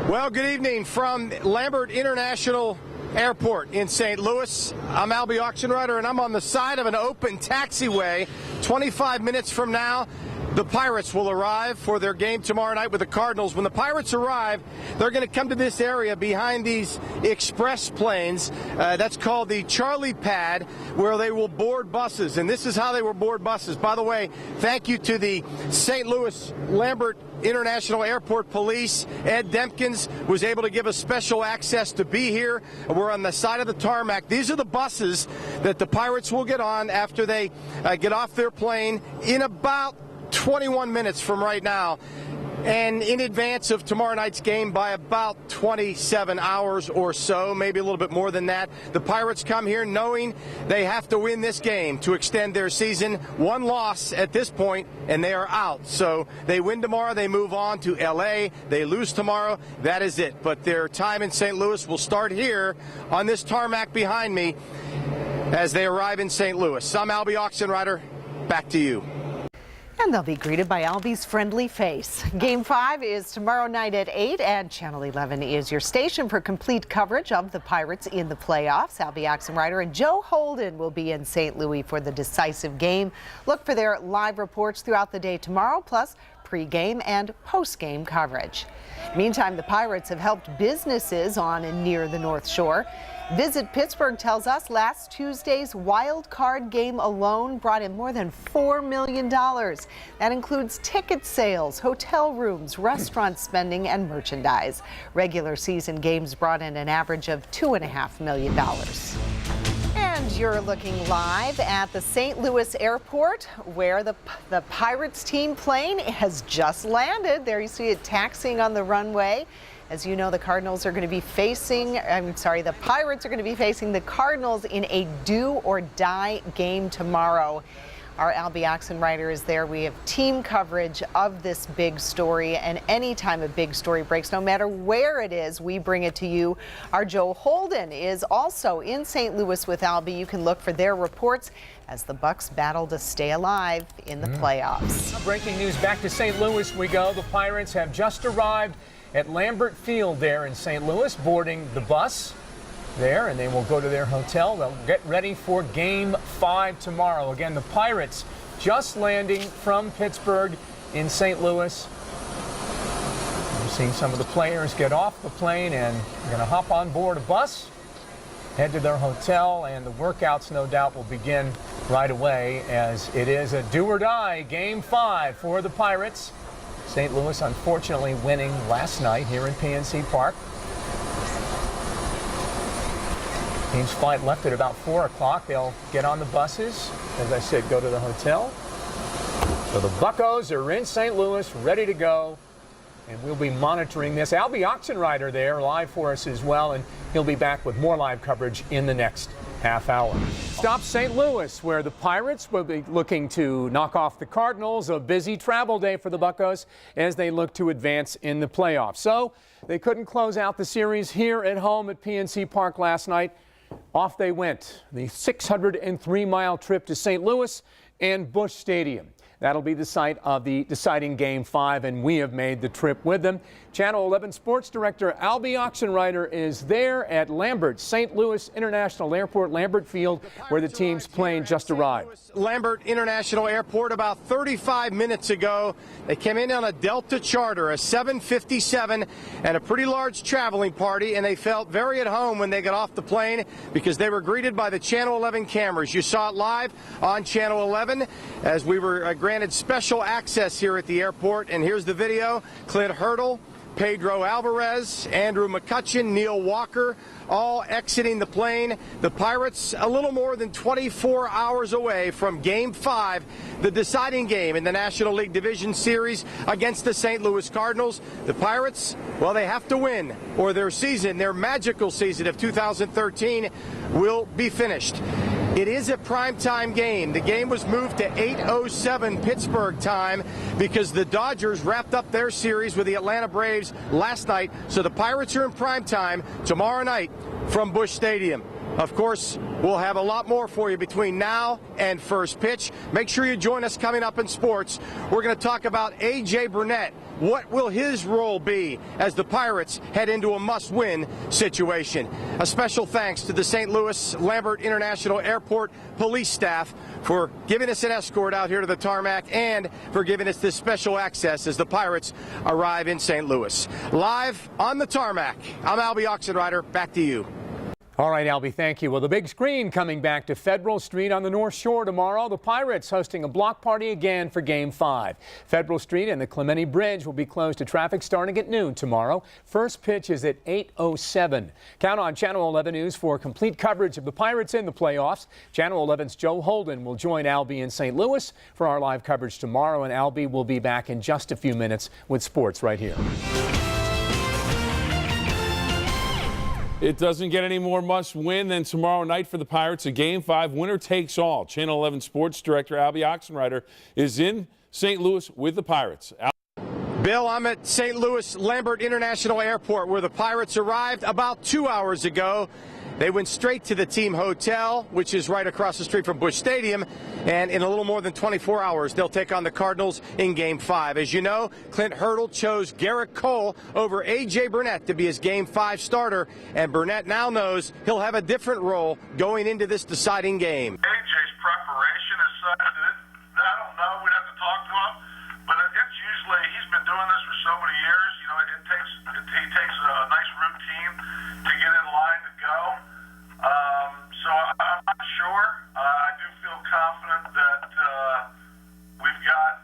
Well, good evening from Lambert International Airport in St. Louis. I'm Albie Auction Rider, and I'm on the side of an open taxiway. 25 minutes from now, the Pirates will arrive for their game tomorrow night with the Cardinals. When the Pirates arrive, they're going to come to this area behind these express planes. That's called the Charlie Pad, where they will board buses. And this is how they will board buses. By the way, thank you to the St. Louis Lambert International Airport Police. Ed Dempkins was able to give us special access to be here. We're on the side of the tarmac. These are the buses that the Pirates will get on after they get off their plane in about 21 minutes from right now, and in advance of tomorrow night's game by about 27 hours or so, maybe a little bit more than that. The Pirates come here knowing they have to win this game to extend their season. One loss at this point, and they are out. So they win tomorrow, they move on to L.A., they lose tomorrow, that is it. But their time in St. Louis will start here on this tarmac behind me as they arrive in St. Louis. I'm Albie Auction Rider, back to you. And they'll be greeted by Albie's friendly face. Game 5 is tomorrow night at 8, and Channel 11 is your station for complete coverage of the Pirates in the playoffs. Albie Auction Rider and Joe Holden will be in St. Louis for the decisive game. Look for their live reports throughout the day tomorrow, plus pre-game and post-game coverage. Meantime, the Pirates have helped businesses on and near the North Shore. Visit Pittsburgh tells us last Tuesday's wild card game alone brought in more than $4 million. That includes ticket sales, hotel rooms, restaurant spending, and merchandise. Regular season games brought in an average of $2.5 million. And you're looking live at the St. Louis airport, where the Pirates team plane has just landed. There you see it taxiing on the runway. As you know, the Pirates are going to be facing the Cardinals in a do or die game tomorrow. Our Albie Auction Rider is there. We have team coverage of this big story, and anytime a big story breaks, no matter where it is, we bring it to you. Our Joe Holden is also in St. Louis with Albie. You can look for their reports as the Bucs battle to stay alive in the playoffs. Breaking news, back to St. Louis we go. The Pirates have just arrived at Lambert Field there in St. Louis, boarding the bus there, and they will go to their hotel. They'll get ready for Game 5 tomorrow. Again, the Pirates just landing from Pittsburgh in St. Louis. We're seeing some of the players get off the plane and they're going to hop on board a bus, head to their hotel, and the workouts no doubt will begin right away, as it is a do or die Game 5 for the Pirates. St. Louis unfortunately winning last night here in PNC Park. Team's flight left at about 4 o'clock. They'll get on the buses, as I said, go to the hotel. So the Buccos are in St. Louis, ready to go, and we'll be monitoring this. Albie Auction Rider there live for us as well, and he'll be back with more live coverage in the next half hour. Stop St. Louis, where the Pirates will be looking to knock off the Cardinals. A busy travel day for the Buccos as they look to advance in the playoffs. So they couldn't close out the series here at home at PNC Park last night. Off they went, the 603-mile trip to St. Louis and Busch Stadium. That'll be the site of the deciding Game 5, and we have made the trip with them. Channel 11 Sports Director Albie Auction Rider is there at Lambert, St. Louis International Airport, Lambert Field, where the team's plane just arrived. Lambert International Airport about 35 minutes ago. They came in on a Delta charter, a 757, and a pretty large traveling party, and they felt very at home when they got off the plane because they were greeted by the Channel 11 cameras. You saw it live on Channel 11 as we were granted special access here at the airport, and here's the video. Clint Hurdle, Pedro Alvarez, Andrew McCutchen, Neil Walker, all exiting the plane. The Pirates a little more than 24 hours away from Game 5, the deciding game in the National League Division Series against the St. Louis Cardinals. The Pirates, well, they have to win, or their season, their magical season of 2013, will be finished. It is a primetime game. The game was moved to 8:07 Pittsburgh time because the Dodgers wrapped up their series with the Atlanta Braves last night. So the Pirates are in primetime tomorrow night from Busch Stadium. Of course, we'll have a lot more for you between now and first pitch. Make sure you join us coming up in sports. We're going to talk about A.J. Burnett. What will his role be as the Pirates head into a must-win situation? A special thanks to the St. Louis Lambert International Airport police staff for giving us an escort out here to the tarmac and for giving us this special access as the Pirates arrive in St. Louis. Live on the tarmac, I'm Albie Oxenrider. Back to you. All right, Albie, thank you. Well, the big screen coming back to Federal Street on the North Shore tomorrow. The Pirates hosting a block party again for Game 5. Federal Street and the Clementi Bridge will be closed to traffic starting at noon tomorrow. First pitch is at 8:07. Count on Channel 11 News for complete coverage of the Pirates in the playoffs. Channel 11's Joe Holden will join Albie in St. Louis for our live coverage tomorrow, and Albie will be back in just a few minutes with sports right here. It doesn't get any more must-win than tomorrow night for the Pirates. A Game 5, winner takes all. Channel 11 Sports Director Albie Oxenrider is in St. Louis with the Pirates. Bill, I'm at St. Louis Lambert International Airport where the Pirates arrived about 2 hours ago. They went straight to the team hotel, which is right across the street from Busch Stadium, and in a little more than 24 hours, they'll take on the Cardinals in Game 5. As you know, Clint Hurdle chose Garrett Cole over A.J. Burnett to be his Game 5 starter, and Burnett now knows he'll have a different role going into this deciding game. A.J.'s preparation is such that I don't know, we'd have to talk to him, but it's usually, he's been doing this for so many years, you know, he takes a nice routine to get in line to go. So I'm not sure. I do feel confident that we've got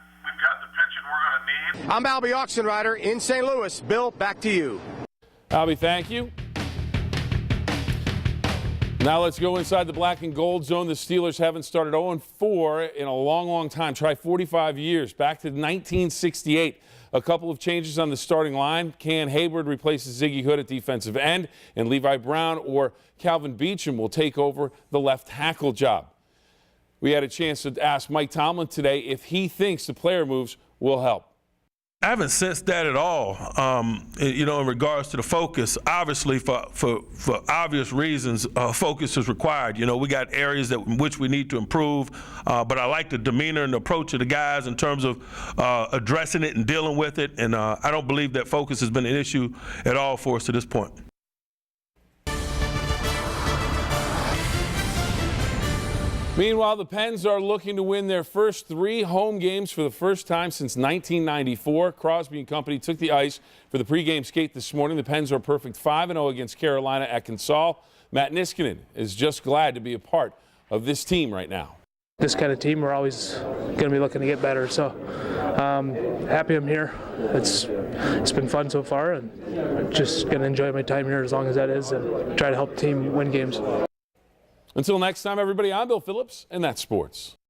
the pitching we're going to need. I'm Albie Oxenrider in St. Louis. Bill, back to you. Albie, thank you. Now let's go inside the black and gold zone. The Steelers haven't started 0-4 in a long, long time. Try 45 years. Back to 1968. A couple of changes on the starting line. Can Hayward replaces Ziggy Hood at defensive end, and Levi Brown or Calvin Beecham will take over the left tackle job. We had a chance to ask Mike Tomlin today if he thinks the player moves will help. I haven't sensed that at all, you know, in regards to the focus. Obviously, for obvious reasons, focus is required. You know, we got areas in which we need to improve, but I like the demeanor and the approach of the guys in terms of addressing it and dealing with it, and I don't believe that focus has been an issue at all for us to this point. Meanwhile, the Pens are looking to win their first 3 home games for the first time since 1994. Crosby and company took the ice for the pregame skate this morning. The Pens are perfect 5-0 against Carolina at Consol. Matt Niskanen is just glad to be a part of this team right now. This kind of team, we're always going to be looking to get better. So happy I'm here. It's been fun so far, and just going to enjoy my time here as long as that is, and try to help the team win games. Until next time, everybody, I'm Bill Phillips, and that's sports.